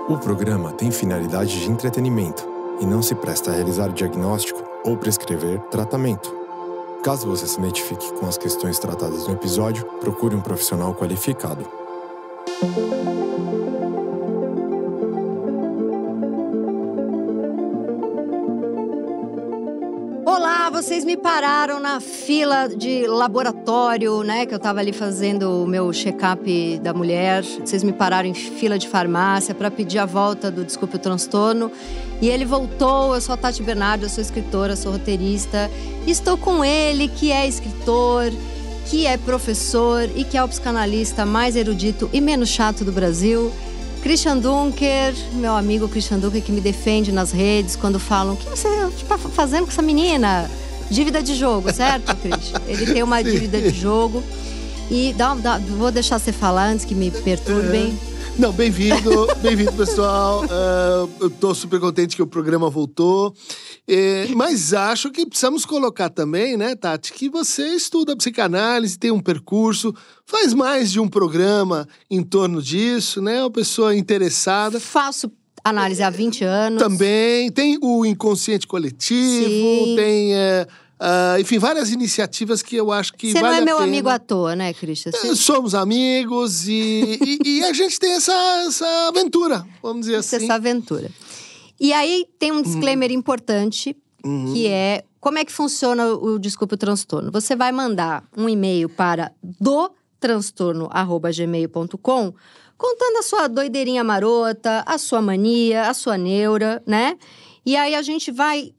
O programa tem finalidade de entretenimento e não se presta a realizar diagnóstico ou prescrever tratamento. Caso você se identifique com as questões tratadas no episódio, procure um profissional qualificado. Olá, vocês me pararam na fila de laboratório, né? Que eu tava ali fazendo o meu check-up da mulher. Vocês me pararam em fila de farmácia para pedir a volta do Desculpe o Transtorno. E ele voltou. Eu sou a Tati Bernardo, eu sou escritora, sou roteirista. Estou com ele, que é escritor, que é professor e que é o psicanalista mais erudito e menos chato do Brasil. Christian Dunker, meu amigo Christian Dunker, que me defende nas redes quando falam: o que você está fazendo com essa menina? Dívida de jogo, certo, Christian? Ele tem uma dívida de jogo. E vou deixar você falar antes que me perturbem. Não, bem-vindo, pessoal. Eu tô super contente que o programa voltou. Mas acho que precisamos colocar também, né, Tati, que você estuda psicanálise, tem um percurso, faz mais de um programa em torno disso, né? Uma pessoa interessada. Faço análise há 20 anos. Também, tem o inconsciente coletivo, Sim. Tem... enfim, várias iniciativas que eu acho que Você vale não é a meu pena. amigo à toa, né, Christian? Somos amigos e a gente tem essa aventura, vamos dizer assim. Essa aventura. E aí tem um disclaimer importante, que é como é que funciona o Desculpe o Transtorno. Você vai mandar um e-mail para dotranstorno@gmail.com contando a sua doideirinha marota, a sua mania, a sua neura, né? E aí a gente vai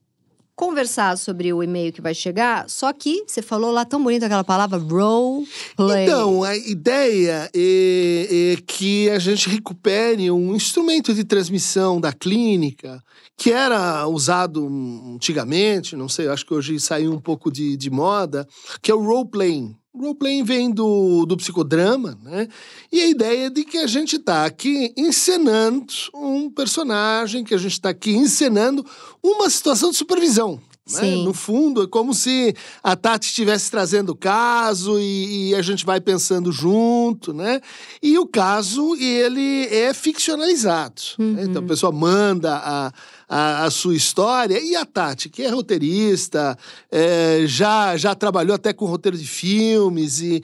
conversar sobre o e-mail que vai chegar, só que você falou lá tão bonito aquela palavra role play. Então, a ideia é que a gente recupere um instrumento de transmissão da clínica que era usado antigamente, não sei, acho que hoje saiu um pouco de moda, que é o role playing. O role-playing vem do psicodrama, né? E a ideia é de que a gente está aqui encenando um personagem, que a gente está aqui encenando uma situação de supervisão. Né? No fundo, é como se a Tati estivesse trazendo o caso e a gente vai pensando junto, né? E o caso, ele é ficcionalizado. Né? Então, a pessoa manda a sua história, e a Tati, que é roteirista, já trabalhou até com roteiro de filmes, e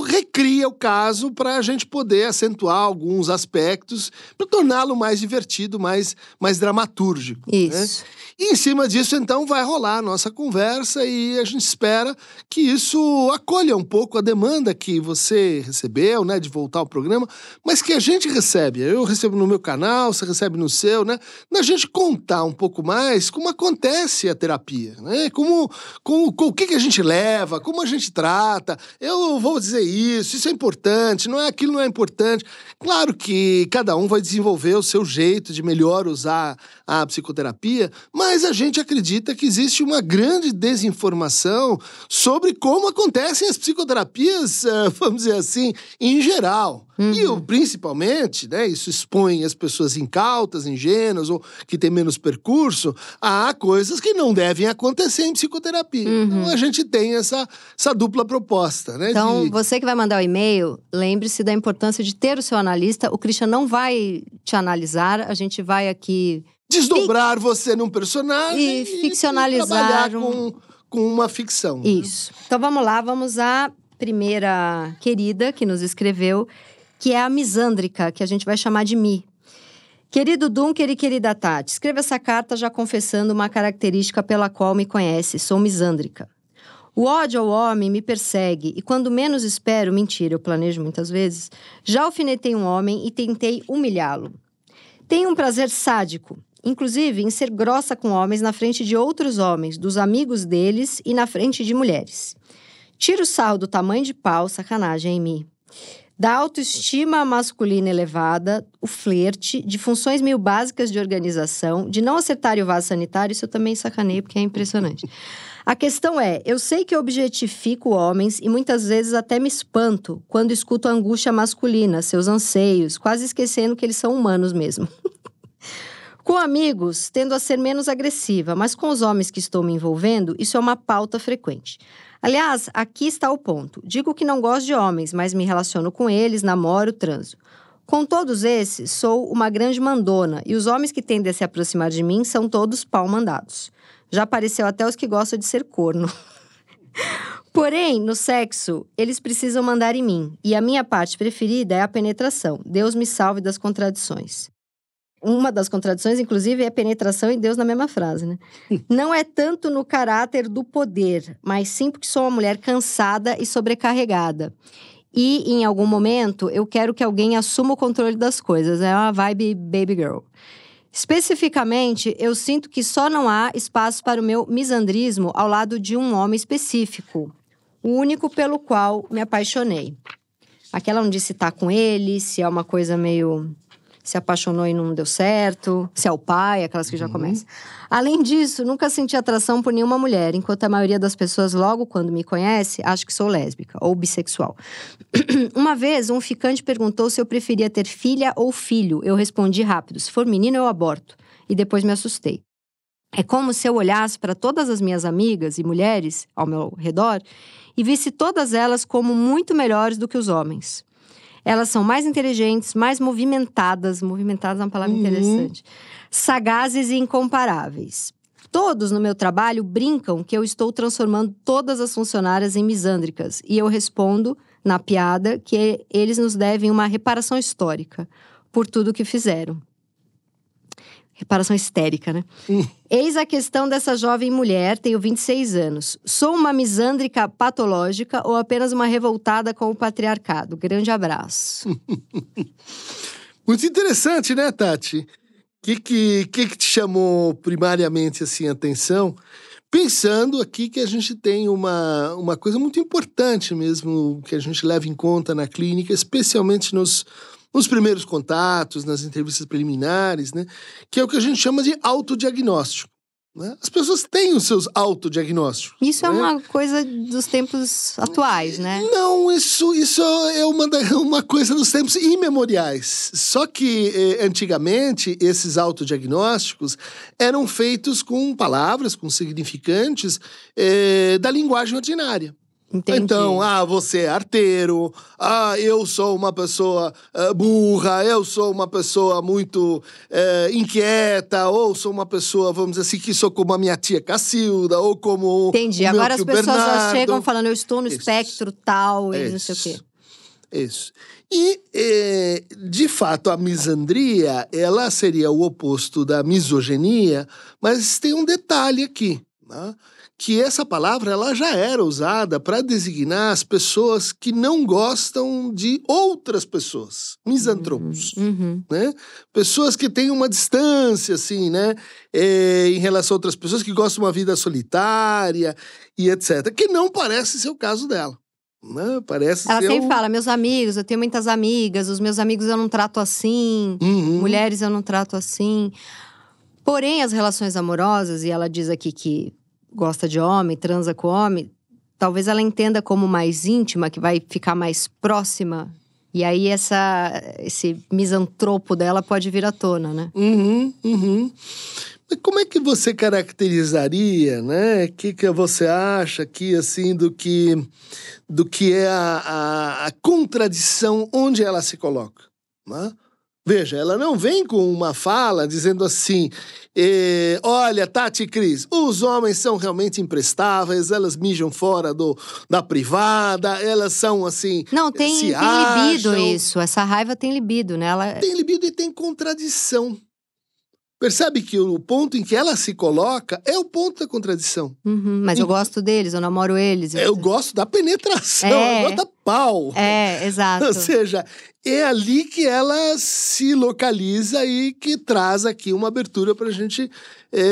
recria o caso para a gente poder acentuar alguns aspectos, para torná-lo mais divertido, mais dramatúrgico. Isso. Né? E em cima disso, então, vai rolar a nossa conversa e a gente espera que isso acolha um pouco a demanda que você recebeu, né, de voltar ao programa, mas que a gente recebe. Eu recebo no meu canal, você recebe no seu, né? Da gente contar um pouco mais como acontece a terapia, né? Com o que a gente leva, como a gente trata. Eu vou dizer isso é importante, aquilo não é importante. Claro que cada um vai desenvolver o seu jeito de melhor usar a psicoterapia, mas a gente acredita que existe uma grande desinformação sobre como acontecem as psicoterapias, vamos dizer assim, em geral. E principalmente, né, isso expõe as pessoas incautas, ingênuas ou que têm menos percurso a coisas que não devem acontecer em psicoterapia. Então a gente tem essa dupla proposta, né? Então, você que vai mandar o e-mail, lembre-se da importância de ter o seu analista. O Christian não vai te analisar, a gente vai aqui desdobrar você num personagem e ficcionalizar trabalhar com uma ficção. Isso. Né? Então vamos lá, vamos à primeira querida que nos escreveu, que é a misândrica, que a gente vai chamar de Mi. Querido Dunker e querida Tati, escreva essa carta já confessando uma característica pela qual me conhece, sou misândrica. O ódio ao homem me persegue e quando menos espero, mentira, eu planejo muitas vezes, já alfinetei um homem e tentei humilhá-lo. Tenho um prazer sádico, inclusive em ser grossa com homens na frente de outros homens, dos amigos deles e na frente de mulheres. Tiro o sarro do tamanho de pau, sacanagem em mim. Da autoestima masculina elevada, o flerte, de funções meio básicas de organização, de não acertar o vaso sanitário, isso eu também sacanei porque é impressionante. A questão é, eu sei que eu objetifico homens e muitas vezes até me espanto quando escuto a angústia masculina, seus anseios, quase esquecendo que eles são humanos mesmo. Com amigos, tendo a ser menos agressiva, mas com os homens que estou me envolvendo, isso é uma pauta frequente. Aliás, aqui está o ponto. Digo que não gosto de homens, mas me relaciono com eles, namoro, transo. Com todos esses, sou uma grande mandona, e os homens que tendem a se aproximar de mim são todos pau-mandados. Já apareceu até os que gostam de ser corno. Porém, no sexo, eles precisam mandar em mim, e a minha parte preferida é a penetração. Deus me salve das contradições. Uma das contradições, inclusive, é penetração e Deus na mesma frase, né? Não é tanto no caráter do poder, mas sim porque sou uma mulher cansada e sobrecarregada. E, em algum momento, eu quero que alguém assuma o controle das coisas. É uma vibe baby girl. Especificamente, eu sinto que só não há espaço para o meu misandrismo ao lado de um homem específico. O único pelo qual me apaixonei. Aqui ela não disse se tá com ele, se é uma coisa meio... se apaixonou e não deu certo, se é o pai, aquelas que já começam. Além disso, nunca senti atração por nenhuma mulher, enquanto a maioria das pessoas, logo quando me conhece, acha que sou lésbica ou bissexual. Uma vez, um ficante perguntou se eu preferia ter filha ou filho. Eu respondi rápido, se for menino, eu aborto. E depois me assustei. É como se eu olhasse para todas as minhas amigas e mulheres ao meu redor e visse todas elas como muito melhores do que os homens. Elas são mais inteligentes, mais movimentadas. Movimentadas é uma palavra interessante. Sagazes e incomparáveis. Todos no meu trabalho brincam que eu estou transformando todas as funcionárias em misândricas. E eu respondo, na piada, que eles nos devem uma reparação histórica por tudo que fizeram. Reparação histérica, né? Eis a questão dessa jovem mulher, tenho 26 anos. Sou uma misândrica patológica ou apenas uma revoltada com o patriarcado? Grande abraço. Muito interessante, né, Tati? O que te chamou primariamente assim, a atenção? Pensando aqui que a gente tem uma coisa muito importante mesmo, que a gente leva em conta na clínica, especialmente nos primeiros contatos, nas entrevistas preliminares, né? Que é o que a gente chama de autodiagnóstico. Né? As pessoas têm os seus autodiagnósticos. Isso né? É uma coisa dos tempos atuais, né? Não, isso é uma coisa dos tempos imemoriais. Só que, antigamente, esses autodiagnósticos eram feitos com palavras, com significantes da linguagem ordinária. Entendi. Então, você é arteiro, eu sou uma pessoa burra, eu sou uma pessoa muito inquieta, ou sou uma pessoa, vamos dizer assim, que sou como a minha tia Cacilda, ou como Entendi. o meu Agora tio as pessoas Bernardo. já chegam falando, eu estou no Isso. espectro tal e não sei o quê. Isso. E, de fato, a misandria, ela seria o oposto da misoginia, mas tem um detalhe aqui, né? Que essa palavra ela já era usada para designar as pessoas que não gostam de outras pessoas, misantropos, né? Pessoas que têm uma distância, assim, né? Em relação a outras pessoas que gostam de uma vida solitária e etc. Que não parece ser o caso dela. Né? Parece Ela ser sempre fala, meus amigos, eu tenho muitas amigas, os meus amigos eu não trato assim, mulheres eu não trato assim. Porém, as relações amorosas, e ela diz aqui que gosta de homem, transa com homem, talvez ela entenda como mais íntima, que vai ficar mais próxima. E aí esse misantropo dela pode vir à tona, né? Como é que você caracterizaria, né? O que você acha aqui, assim, do que é a contradição onde ela se coloca, né? Veja, ela não vem com uma fala dizendo assim, olha, Tati e Cris, os homens são realmente imprestáveis, elas mijam fora da privada, elas são assim, não, tem libido isso, essa raiva tem libido, né? Tem libido e tem contradição. Percebe que o ponto em que ela se coloca é o ponto da contradição. Mas eu gosto deles, eu namoro eles. Eu gosto da penetração, eu gosto da pau. Exato. Ou seja, é ali que ela se localiza e que traz aqui uma abertura para a gente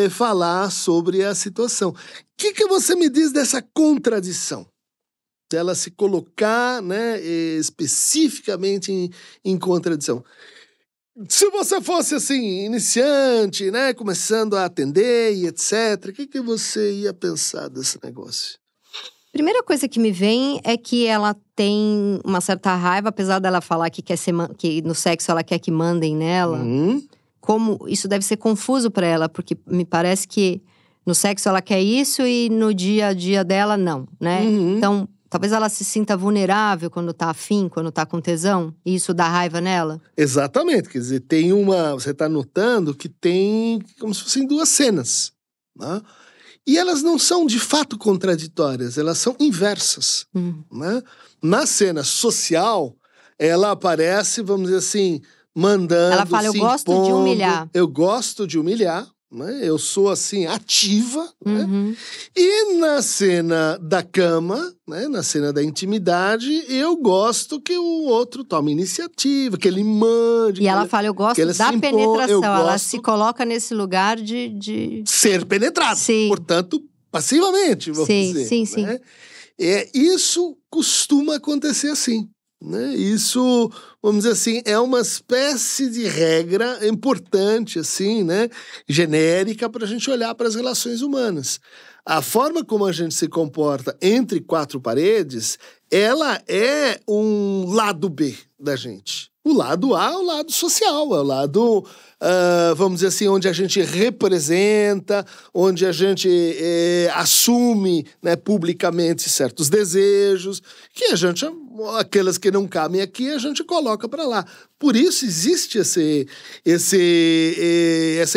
falar sobre a situação. O que você me diz dessa contradição? Dela se colocar, né, especificamente em contradição. Se você fosse, assim, iniciante, né, começando a atender e etc., o que você ia pensar desse negócio? Primeira coisa que me vem é que ela tem uma certa raiva, apesar dela falar que quer que no sexo ela quer que mandem nela. como isso deve ser confuso para ela, porque me parece que no sexo ela quer isso e no dia a dia dela não, né? Então, talvez ela se sinta vulnerável quando tá afim, quando tá com tesão, e isso dá raiva nela. Exatamente, quer dizer, você tá notando que tem como se fossem duas cenas, né? E elas não são de fato contraditórias, elas são inversas, né? Na cena social, ela aparece, vamos dizer assim, mandando, ela fala, eu gosto de humilhar. Eu gosto de humilhar, né? Eu sou assim, ativa, né? E na cena da cama, né? Na cena da intimidade, eu gosto que o outro tome iniciativa, que ele mande. E ela fala, eu gosto da penetração, ela se coloca nesse lugar de... ser penetrado, sim. Portanto, passivamente, vamos dizer. Sim. Né? Isso costuma acontecer assim. Né? Isso, vamos dizer assim, é uma espécie de regra importante, assim, né? Genérica para a gente olhar para as relações humanas. A forma como a gente se comporta entre quatro paredes, ela é um lado B da gente. O lado A é o lado social, é o lado, vamos dizer assim, onde a gente representa, onde a gente assume, né, publicamente certos desejos, que a gente, aquelas que não cabem aqui, a gente coloca para lá. Por isso existe essa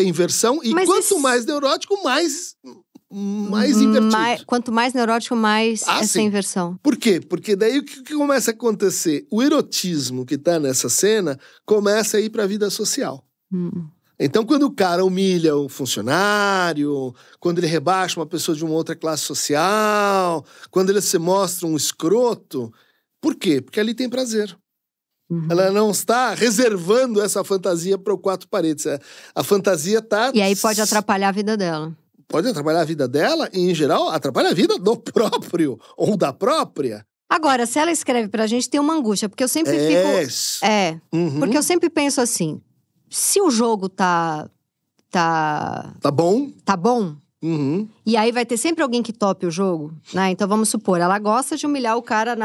inversão, e quanto mais neurótico, mais invertido. Quanto mais neurótico, mais essa sim. inversão. Por quê? Porque daí o que começa a acontecer? O erotismo que tá nessa cena começa a ir para a vida social. Então, quando o cara humilha um funcionário, quando ele rebaixa uma pessoa de uma outra classe social, quando ele se mostra um escroto, por quê? Porque ali tem prazer. Ela não está reservando essa fantasia para o quatro paredes. A fantasia tá... E aí pode atrapalhar a vida dela. Pode atrapalhar a vida dela e, em geral, atrapalha a vida do próprio ou da própria. Agora, se ela escreve pra gente, tem uma angústia, porque eu sempre fico... Porque eu sempre penso assim, se o jogo tá bom? Tá bom, e aí vai ter sempre alguém que tope o jogo, né? Então, vamos supor, ela gosta de humilhar o cara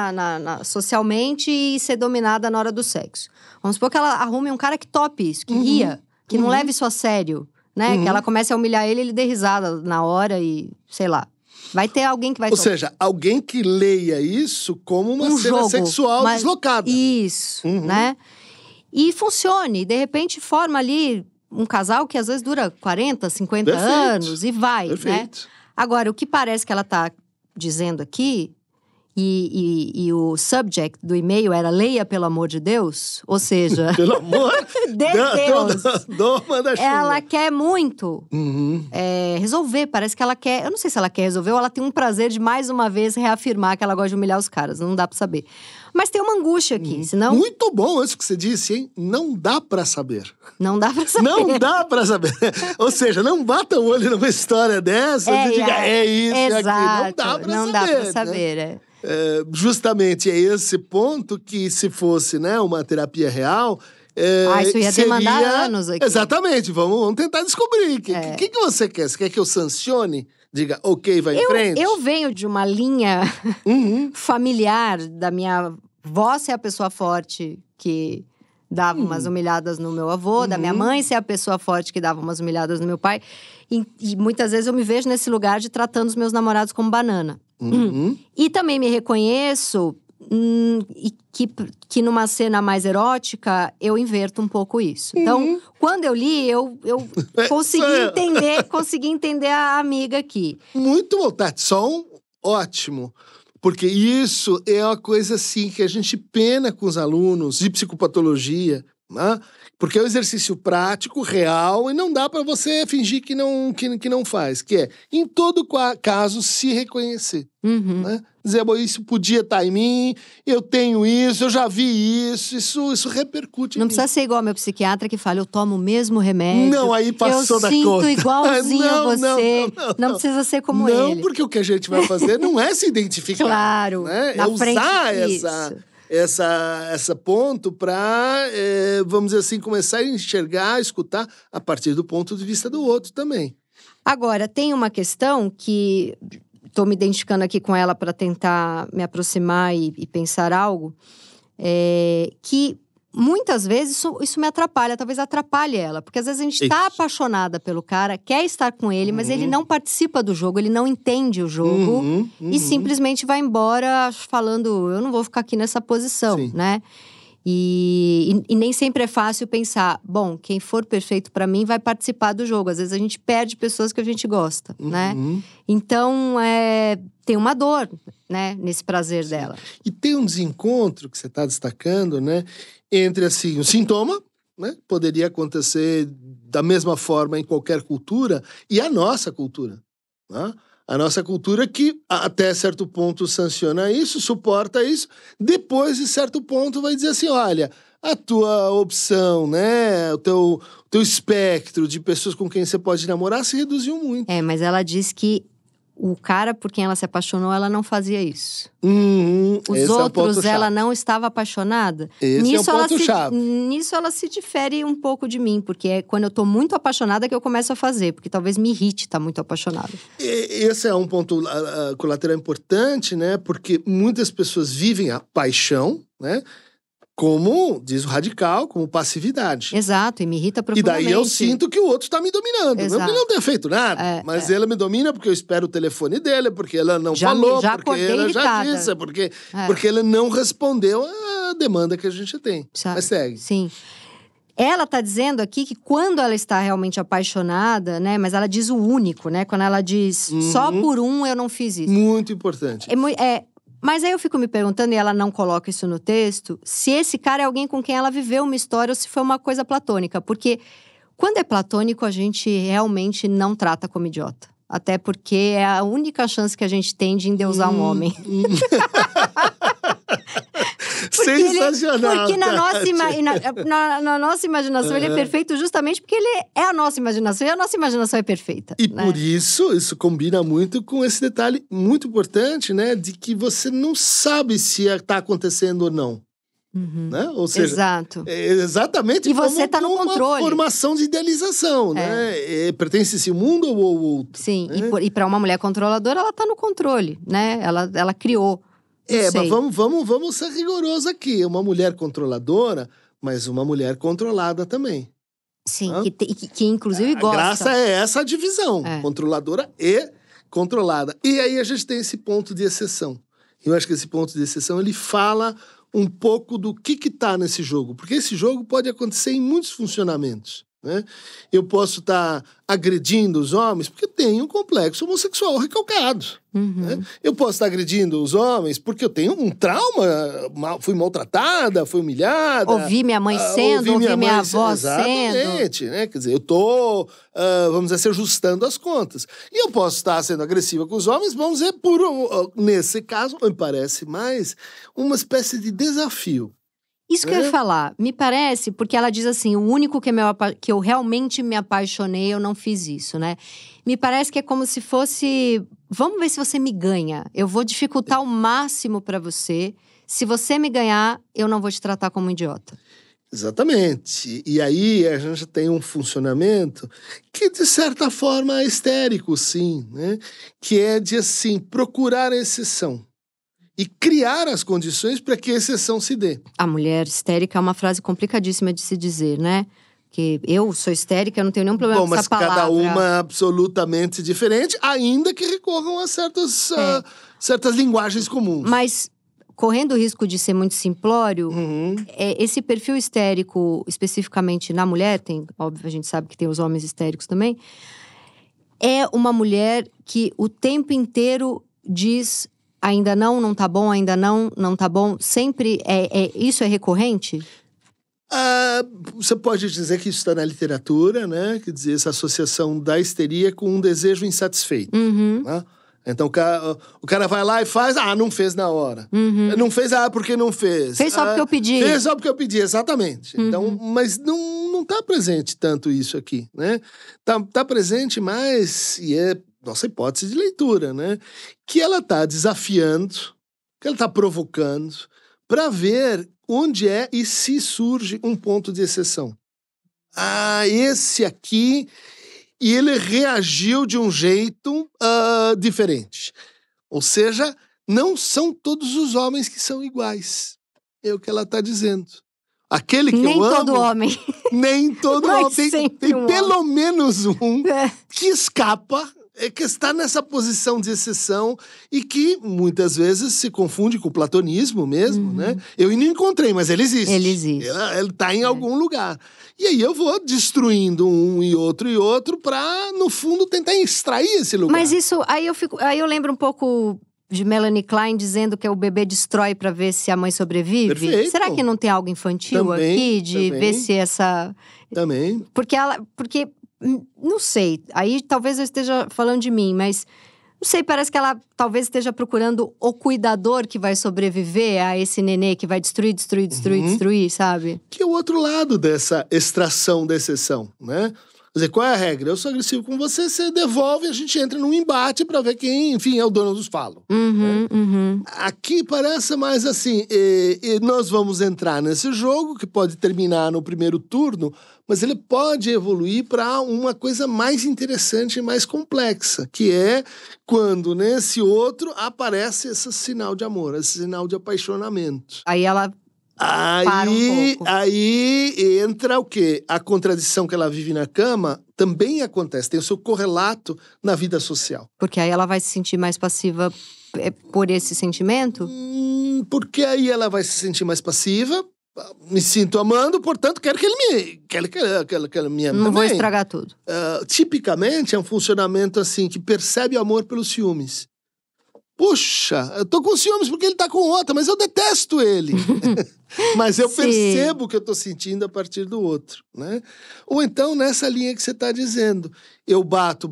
socialmente e ser dominada na hora do sexo. Vamos supor que ela arrume um cara que tope isso, que ria, que não leve isso a sério. Né? Que ela comece a humilhar ele dê risada na hora e, sei lá. Vai ter alguém que vai... Ou seja, alguém que leia isso como uma cena jogo, sexual deslocada. Isso, né? E funcione. De repente, forma ali um casal que às vezes dura 40, 50 anos e vai, né? Agora, o que parece que ela tá dizendo aqui... E o subject do e-mail era leia pelo amor de Deus, ou seja... Pelo amor de Deus! Ela quer muito resolver, parece que ela quer... Eu não sei se ela quer resolver ou ela tem um prazer de mais uma vez reafirmar que ela gosta de humilhar os caras, não dá pra saber. Mas tem uma angústia aqui, senão... Muito bom isso que você disse, hein? Não dá pra saber. Não dá pra saber. Não dá pra saber. Ou seja, não bata o olho numa história dessa e diga, é isso, exato, é aquilo. Não dá pra saber, né? Justamente é esse ponto que, se fosse, né, uma terapia real... isso ia demandar anos aqui. Exatamente, vamos tentar descobrir. O que você quer? Você quer que eu sancione? Diga, ok, vai em frente? Eu venho de uma linha familiar da minha avó ser a pessoa forte que dava umas humilhadas no meu avô, da minha mãe ser a pessoa forte que dava umas humilhadas no meu pai. E muitas vezes eu me vejo nesse lugar de tratando os meus namorados como banana. E também me reconheço que numa cena mais erótica, eu inverto um pouco isso. Então, quando eu li, eu consegui entender a amiga aqui. Muito bom, Tatson, ótimo. Porque isso é uma coisa assim que a gente pena com os alunos de psicopatologia, né? Porque é um exercício prático, real, e não dá para você fingir que não faz. Que é, em todo caso, se reconhecer. Né? Dizer, isso podia estar em mim, eu tenho isso, eu já vi isso repercute Não em precisa mim. ser igual ao meu psiquiatra que fala, eu tomo o mesmo remédio. Não, aí passou da conta. Eu sinto igualzinho a você. Não precisa ser como ele. Não, porque o que a gente vai fazer não é se identificar. Claro, né? na frente usar essa ponto para, vamos dizer assim, começar a enxergar, escutar a partir do ponto de vista do outro também. Agora, tem uma questão que estou me identificando aqui com ela para tentar me aproximar e pensar algo, que muitas vezes isso me atrapalha, talvez atrapalhe ela. Porque às vezes a gente tá apaixonada pelo cara, quer estar com ele, mas ele não participa do jogo, ele não entende o jogo. E simplesmente vai embora falando, eu não vou ficar aqui nessa posição, né? E nem sempre é fácil pensar, bom, quem for perfeito pra mim vai participar do jogo. Às vezes a gente perde pessoas que a gente gosta, né? Então, tem uma dor, né, nesse prazer dela. E tem um desencontro que você está destacando, né? Entre, assim, o sintoma, né? Poderia acontecer da mesma forma em qualquer cultura, e a nossa cultura, né? A nossa cultura que até certo ponto sanciona isso, suporta isso, depois de certo ponto vai dizer assim, olha, a tua opção, né, o teu espectro de pessoas com quem você pode namorar se reduziu muito. Mas ela diz que o cara por quem ela se apaixonou, ela não fazia isso. Os outros, ela não estava apaixonada. Esse é o ponto-chave. Nisso ela se difere um pouco de mim, porque é quando eu tô muito apaixonada que eu começo a fazer, porque talvez me irrite estar muito apaixonada. Esse é um ponto colateral importante, né? Porque muitas pessoas vivem a paixão, né? Como, diz o radical, como passividade. Exato, e me irrita profundamente. E daí eu sinto que o outro está me dominando. Mesmo que ele não tenha feito nada. Mas ela me domina porque eu espero o telefone dele, porque ela não falou, porque ela já disse, porque ela não respondeu a demanda que a gente tem. Mas segue. Sim. Ela tá dizendo aqui que quando ela está realmente apaixonada, né? Mas ela diz o único, né? Quando ela diz, só por um eu não fiz isso. Muito importante. Mas aí eu fico me perguntando, e ela não coloca isso no texto, se esse cara é alguém com quem ela viveu uma história ou se foi uma coisa platônica. Porque quando é platônico, a gente realmente não trata como idiota. Até porque é a única chance que a gente tem de endeusar um homem. Sensacional! Porque na nossa imaginação ele é perfeito justamente porque ele é a nossa imaginação. E a nossa imaginação é perfeita. E né? por isso combina muito com esse detalhe muito importante, né? De que você não sabe se está acontecendo ou não. Né? Ou seja, exato. Exatamente. E você está no controle. Uma formação de idealização, né? Pertence-se ao mundo ou ao outro? Sim, né? E para uma mulher controladora, ela está no controle, né? Ela criou. Mas vamos ser rigorosos aqui. Uma mulher controladora, mas uma mulher controlada também. Sim, que inclusive gosta. A graça é essa divisão, controladora e controlada. E aí a gente tem esse ponto de exceção. Eu acho que esse ponto de exceção, ele fala um pouco do que está nesse jogo. Porque esse jogo pode acontecer em muitos funcionamentos. Né? Eu posso estar agredindo os homens porque tenho um complexo homossexual recalcado. Né? Eu posso estar agredindo os homens porque eu tenho um trauma, fui maltratada, fui humilhada. Ouvi minha mãe sendo, ouvi minha avó sendo. Exatamente, né? Quer dizer, eu estou, vamos dizer, ajustando as contas. E eu posso estar sendo agressiva com os homens, vamos dizer, nesse caso, me parece mais uma espécie de desafio. Isso que eu ia falar, me parece, porque ela diz assim, o único que eu realmente me apaixonei, eu não fiz isso, né? Me parece que é como se fosse, vamos ver se você me ganha. Eu vou dificultar o máximo pra você. Se você me ganhar, eu não vou te tratar como um idiota. Exatamente. E aí a gente tem um funcionamento que, de certa forma, é histérico, sim, né? Que é de, assim, procurar a exceção. E criar as condições para que a exceção se dê. A mulher histérica é uma frase complicadíssima de se dizer, né? Que eu sou histérica, eu não tenho nenhum problema com essa palavra. Mas cada uma é absolutamente diferente, ainda que recorram a certas linguagens comuns. Mas, correndo o risco de ser muito simplório, esse perfil histérico, especificamente na mulher, óbvio, a gente sabe que tem os homens histéricos também, é uma mulher que o tempo inteiro diz... Ainda não tá bom, ainda não tá bom. Sempre isso é recorrente? Você pode dizer que isso está na literatura, né? Quer dizer, essa associação da histeria com um desejo insatisfeito. Né? Então o cara vai lá e faz, não fez na hora. Não fez, porque não fez. Fez só porque eu pedi. Fez só porque eu pedi, exatamente. Então, mas não tá presente tanto isso aqui, né? Tá presente mais, e é nossa hipótese de leitura, né? Que ela está desafiando, que ela está provocando, para ver onde é e se surge um ponto de exceção. Esse aqui, e ele reagiu de um jeito diferente. Ou seja, não são todos os homens que são iguais. É o que ela está dizendo. Aquele que Nem eu amo... todo homem. Nem todo Mas homem. Tem sempre um pelo menos um É. que escapa, que está nessa posição de exceção e que muitas vezes se confunde com o platonismo mesmo, né? Eu não encontrei, mas ele existe. Ele existe. Ele está em algum lugar. E aí eu vou destruindo um e outro para, no fundo, tentar extrair esse lugar. Mas isso, aí eu lembro um pouco de Melanie Klein dizendo que o bebê destrói pra ver se a mãe sobrevive. Perfeito. Será que não tem algo infantil Também, aqui de também. ver se essa... Também. Porque, não sei, aí talvez eu esteja falando de mim, mas não sei, parece que ela talvez esteja procurando o cuidador que vai sobreviver a esse nenê que vai destruir, sabe? Que é o outro lado dessa extração da exceção, né? Quer dizer, qual é a regra? Eu sou agressivo com você, você devolve, a gente entra num embate pra ver quem, enfim, é o dono dos falos. Aqui parece mais assim, e nós vamos entrar nesse jogo, que pode terminar no primeiro turno, mas ele pode evoluir para uma coisa mais interessante e mais complexa, que é quando nesse outro aparece esse sinal de amor, esse sinal de apaixonamento. Aí ela para um pouco. Aí entra o quê? A contradição que ela vive na cama também acontece, tem o seu correlato na vida social. Porque aí ela vai se sentir mais passiva por esse sentimento? Porque aí ela vai se sentir mais passiva, me sinto amando, portanto quero que ele me ame. Não vou também. estragar tudo. Tipicamente é um funcionamento assim, que percebe o amor pelos ciúmes. Puxa, eu tô com ciúmes porque ele tá com outra, mas eu detesto ele. Mas eu percebo o que eu tô sentindo a partir do outro, né? Ou então nessa linha que você tá dizendo, eu bato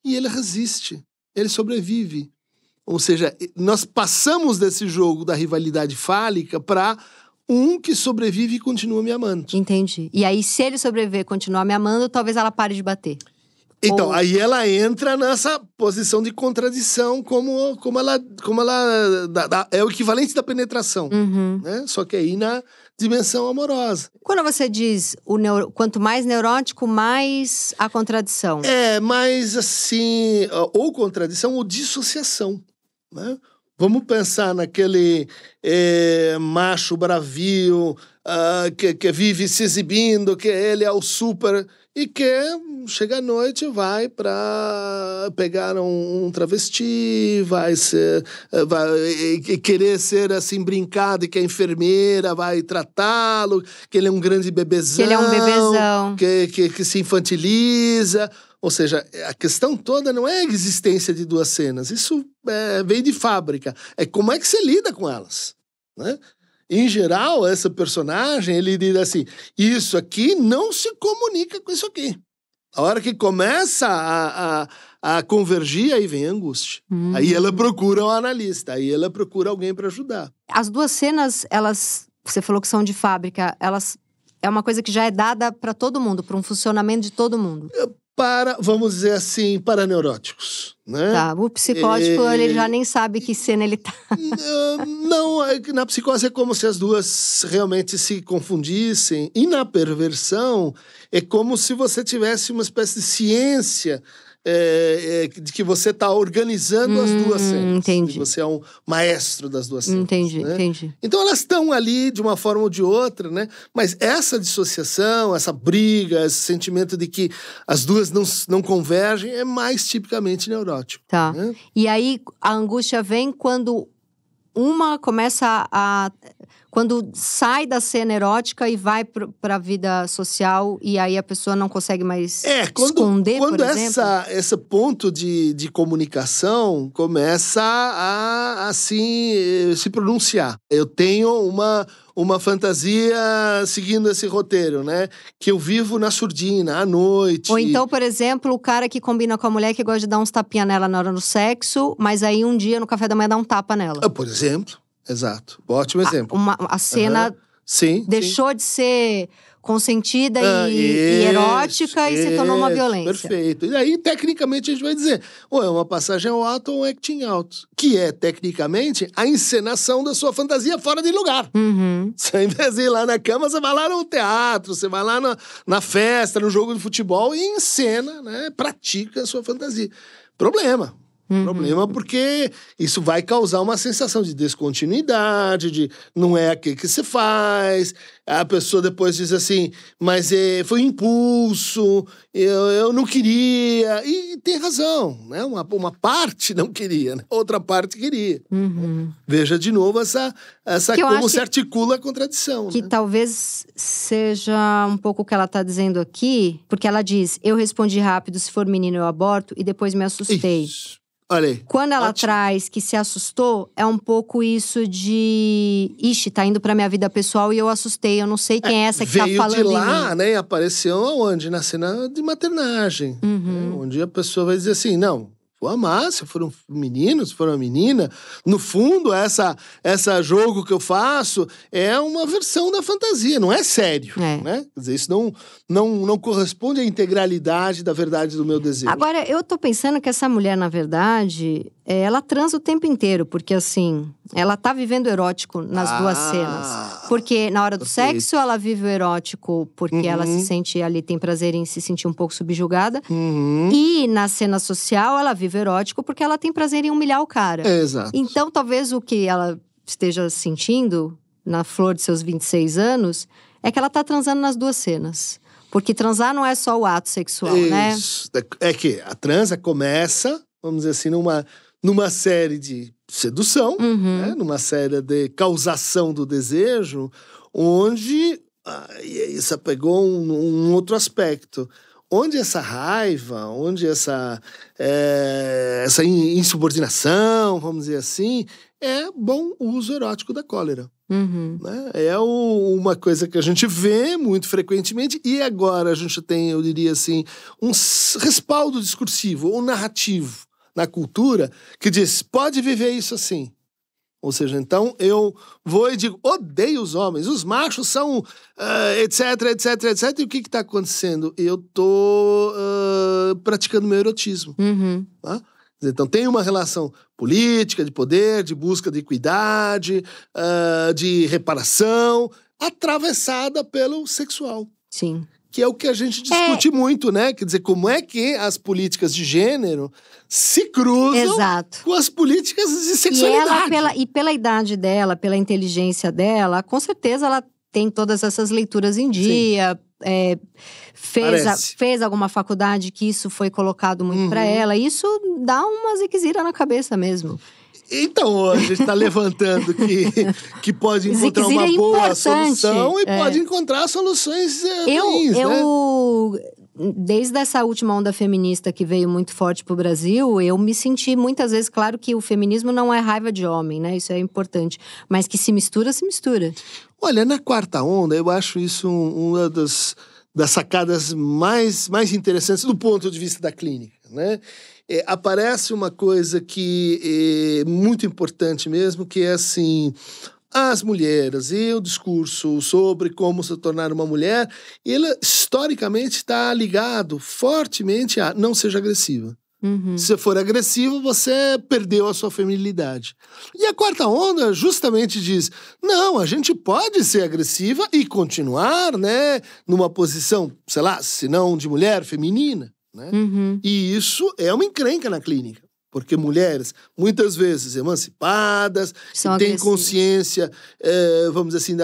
e ele resiste, ele sobrevive. Ou seja, nós passamos desse jogo da rivalidade fálica para um que sobrevive e continua me amando. Entendi. E aí, se ele sobreviver e continuar me amando, talvez ela pare de bater. Então, aí ela entra nessa posição de contradição, como ela é o equivalente da penetração, né? Só que aí na dimensão amorosa. Quando você diz quanto mais neurótico, mais a contradição. É, mais assim, ou contradição ou dissociação, né? Vamos pensar naquele macho bravio, que vive se exibindo, que ele é o super... E que chega à noite vai para pegar um travesti, vai querer ser assim brincado e que a enfermeira vai tratá-lo, que ele é um grande bebezão. Que ele é um bebezão. Que se infantiliza. Ou seja, a questão toda não é a existência de duas cenas. Isso veio de fábrica. É como é que você lida com elas, né? Em geral, essa personagem, ele diz assim, isso aqui não se comunica com isso aqui. A hora que começa a convergir, aí vem a angústia. Aí ela procura um analista, aí ela procura alguém para ajudar. As duas cenas, você falou que são de fábrica, é uma coisa que já é dada para todo mundo, para um funcionamento de todo mundo. Vamos dizer assim, para neuróticos, né? Tá, o psicótico, ele já nem sabe que cena ele tá. Não, na psicose é como se as duas realmente se confundissem. E na perversão, é como se você tivesse uma espécie de ciência de que você está organizando as duas cenas. Entendi. Você é um maestro das duas cenas. Entendi. Então elas estão ali de uma forma ou de outra, né? Mas essa dissociação, essa briga, esse sentimento de que as duas não convergem é mais tipicamente neurótico. Tá. Né? E aí a angústia vem quando uma começa quando sai da cena erótica e vai para a vida social e aí a pessoa não consegue mais esconder, por exemplo? Quando esse ponto de comunicação começa a assim, se pronunciar. Eu tenho uma fantasia seguindo esse roteiro, né? Que eu vivo na surdina, à noite. Ou então, por exemplo, o cara que combina com a mulher que gosta de dar uns tapinha nela na hora do sexo, mas aí um dia no café da manhã dá um tapa nela. Por exemplo. Exato. Ótimo exemplo. A cena deixou de ser consentida e erótica e se tornou uma violência. Perfeito. E aí, tecnicamente, a gente vai dizer ou é uma passagem ao ato ou um acting out. Que é, tecnicamente, a encenação da sua fantasia fora de lugar. Você, ao invés de ir lá na cama, você vai lá no teatro, você vai lá na festa, no jogo de futebol e encena, né? Pratica a sua fantasia. Problema. Problema porque isso vai causar uma sensação de descontinuidade, de não é aquilo que se faz. A pessoa depois diz assim, mas foi impulso, eu não queria. E tem razão, né? Uma parte não queria, né? Outra parte queria. Veja de novo essa como se articula a contradição. Que, né? Talvez seja um pouco o que ela está dizendo aqui, porque ela diz, eu respondi rápido, se for menino eu aborto, e depois me assustei. Isso. Olha aí. Quando ela traz que se assustou, é um pouco isso de... Ixi, tá indo pra minha vida pessoal e eu assustei. Eu não sei quem é essa que tá falando de lá, em mim. Né? Apareceu onde? Na cena de maternagem. Né? Onde a pessoa vai dizer assim, não... Vou amar, se for um menino, se for uma menina. No fundo, essa jogo que eu faço é uma versão da fantasia, não é sério. Né? Quer dizer, isso não corresponde à integralidade da verdade do meu desejo. Agora, eu tô pensando que essa mulher, na verdade, ela transa o tempo inteiro. Porque, assim, ela tá vivendo erótico nas duas cenas. Porque na hora do sexo, ela vive o erótico porque ela se sente ali, tem prazer em se sentir um pouco subjugada. E na cena social, ela vive erótico porque ela tem prazer em humilhar o cara. Exato. Então, talvez o que ela esteja sentindo na flor de seus 26 anos é que ela tá transando nas duas cenas. Porque transar não é só o ato sexual, né? É que a transa começa, vamos dizer assim, numa série de sedução, né? Numa série de causação do desejo, onde isso pegou um outro aspecto. Onde essa raiva, onde essa insubordinação, vamos dizer assim, é bom uso erótico da cólera. Né? É uma coisa que a gente vê muito frequentemente e agora a gente tem, eu diria assim, um respaldo discursivo ou narrativo na cultura que diz, pode viver isso assim. Ou seja, então eu vou e digo, odeio os homens, os machos são etc, etc, etc. E o que está acontecendo? Eu estou praticando meu erotismo. Tá? Então tem uma relação política, de poder, de busca de equidade, de reparação, atravessada pelo sexual. Sim. Que é o que a gente discute muito, né? Quer dizer, como é que as políticas de gênero se cruzam com as políticas de sexualidade. E pela idade dela, pela inteligência dela, com certeza ela tem todas essas leituras em dia. Fez alguma faculdade que isso foi colocado muito pra ela. Isso dá uma ziquezira na cabeça mesmo. Então, a gente está levantando que pode encontrar uma boa solução e pode encontrar soluções ruins, Desde essa última onda feminista que veio muito forte pro Brasil, eu me senti muitas vezes, claro que o feminismo não é raiva de homem, né? Isso é importante. Mas que se mistura, se mistura. Olha, na quarta onda, eu acho isso uma das sacadas mais interessantes do ponto de vista da clínica, né? Aparece uma coisa que é muito importante mesmo, que é assim, as mulheres e o discurso sobre como se tornar uma mulher, ele historicamente está ligado fortemente a não seja agressiva. Se você for agressivo, você perdeu a sua feminilidade. E a quarta onda justamente diz, não, a gente pode ser agressiva e continuar, né, numa posição, sei lá, se não de mulher, feminina. Né? E isso é uma encrenca na clínica, porque mulheres, muitas vezes emancipadas, que têm consciência, vamos dizer assim,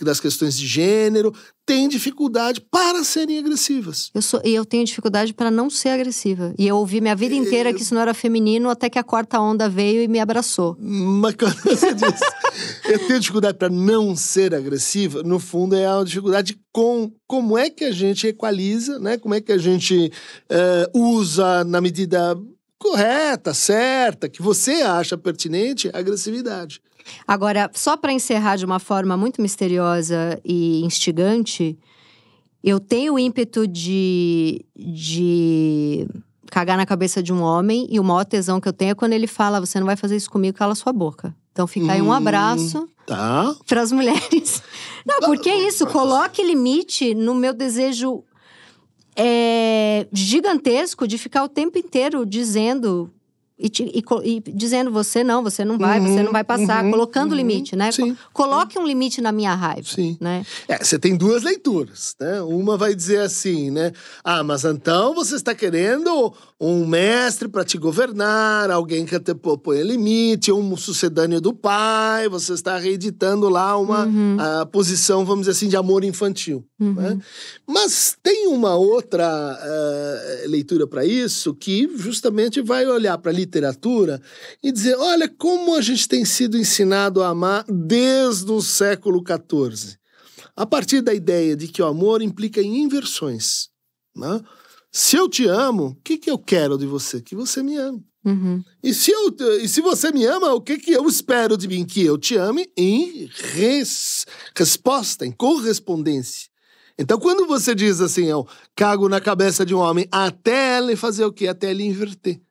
das questões de gênero, têm dificuldade para serem agressivas. Eu tenho dificuldade para não ser agressiva. E eu ouvi minha vida inteira que isso não era feminino, até que a quarta onda veio e me abraçou. Mas quando você diz, eu tenho dificuldade para não ser agressiva, no fundo é uma dificuldade com como é que a gente equaliza, né? Como é que a gente usa na medida correta, certa, que você acha pertinente, a agressividade. Agora, só para encerrar de uma forma muito misteriosa e instigante, eu tenho o ímpeto de cagar na cabeça de um homem, e o maior tesão que eu tenho é quando ele fala, você não vai fazer isso comigo, cala sua boca. Então fica aí um abraço para as mulheres. Não, porque é isso, coloque limite no meu desejo gigantesco de ficar o tempo inteiro dizendo... E dizendo, você não vai passar, colocando limite, né? Sim, Coloque um limite na minha raiva, né? Você tem duas leituras, né? Uma vai dizer assim, né? Ah, mas então você está querendo um mestre para te governar, alguém que te põe limite, um sucedâneo do pai, você está reeditando lá uma posição, vamos dizer assim, de amor infantil. Né? Mas tem uma outra leitura para isso, que justamente vai olhar para a literatura e dizer, olha como a gente tem sido ensinado a amar desde o século XIV. A partir da ideia de que o amor implica em inversões, né? Se eu te amo, o que eu quero de você? Que você me ame. E se você me ama, o que eu espero de mim? Que eu te ame em resposta, em correspondência. Então, quando você diz assim, eu cago na cabeça de um homem até ele fazer o quê? Até ele inverter.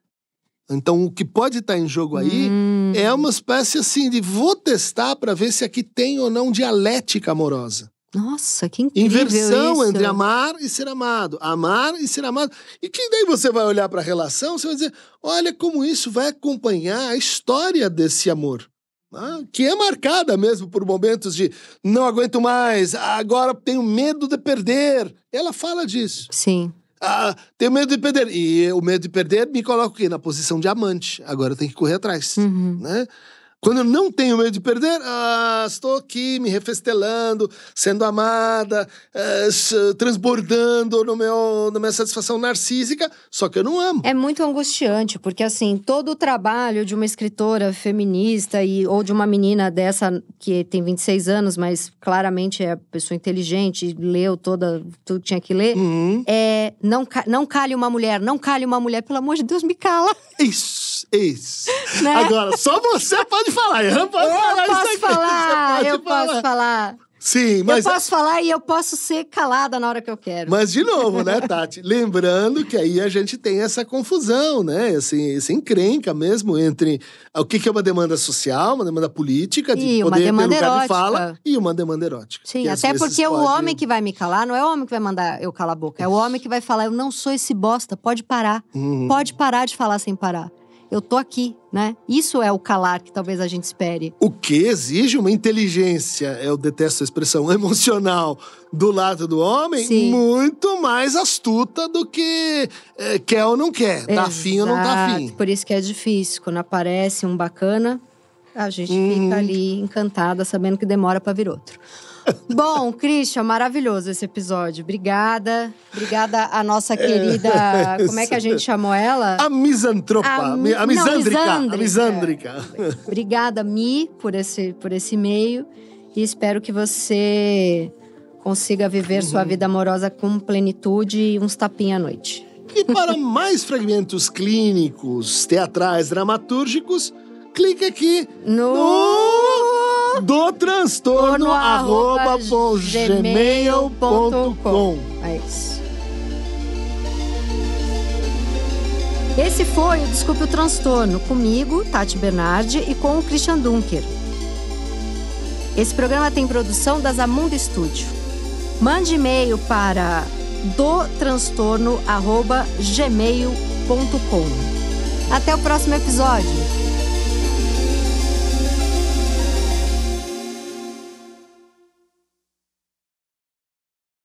Então, o que pode estar em jogo aí é uma espécie assim de vou testar para ver se aqui tem ou não dialética amorosa. Nossa, que incrível inversão isso. Entre amar e ser amado. Amar e ser amado. E que daí você vai olhar para a relação, você vai dizer, olha como isso vai acompanhar a história desse amor. Que é marcada mesmo por momentos de não aguento mais, agora tenho medo de perder. Ela fala disso. Sim. Tenho medo de perder. E o medo de perder me coloca o quê? Na posição de amante. Agora eu tenho que correr atrás. Né? Quando eu não tenho medo de perder, estou aqui me refestelando, sendo amada, transbordando na minha satisfação narcísica, só que eu não amo. É muito angustiante, porque assim, todo o trabalho de uma escritora feminista ou de uma menina dessa que tem 26 anos, mas claramente é pessoa inteligente, leu tudo que tinha que ler, não cale uma mulher, pelo amor de Deus, me cala. Isso. Né? Agora, só você pode falar. Eu posso falar. Sim, mas... Eu posso falar e eu posso ser calada na hora que eu quero. Mas, de novo, né, Tati? Lembrando que aí a gente tem essa confusão, né? Essa encrenca mesmo entre o que é uma demanda social, uma demanda política, de poder ter lugar de fala, e uma demanda erótica. Sim, até porque o homem que vai me calar, não é o homem que vai mandar eu calar a boca. É o homem que vai falar, eu não sou esse bosta, pode parar. Pode parar de falar sem parar. Eu tô aqui, né? Isso é o calar que talvez a gente espere. O que exige uma inteligência, eu detesto a expressão, emocional, do lado do homem, Sim. muito mais astuta do que quer ou não quer, tá afim ou não tá afim. Por isso que é difícil. Quando aparece um bacana, a gente fica ali encantada, sabendo que demora pra vir outro. Bom, Christian, maravilhoso esse episódio. Obrigada. Obrigada a nossa querida… Como é que a gente chamou ela? A misantropa. A misândrica. Obrigada, Mi, por esse e-mail. E espero que você consiga viver sua vida amorosa com plenitude e uns tapinhas à noite. E para mais fragmentos clínicos, teatrais, dramatúrgicos, clique aqui do transtorno@gmail.com. É isso. Esse foi o Desculpe o Transtorno, comigo, Tati Bernardi, e com o Christian Dunker. Esse programa tem produção da Zamunda Studio. Mande e-mail para dotranstorno@gmail.com. Até o próximo episódio.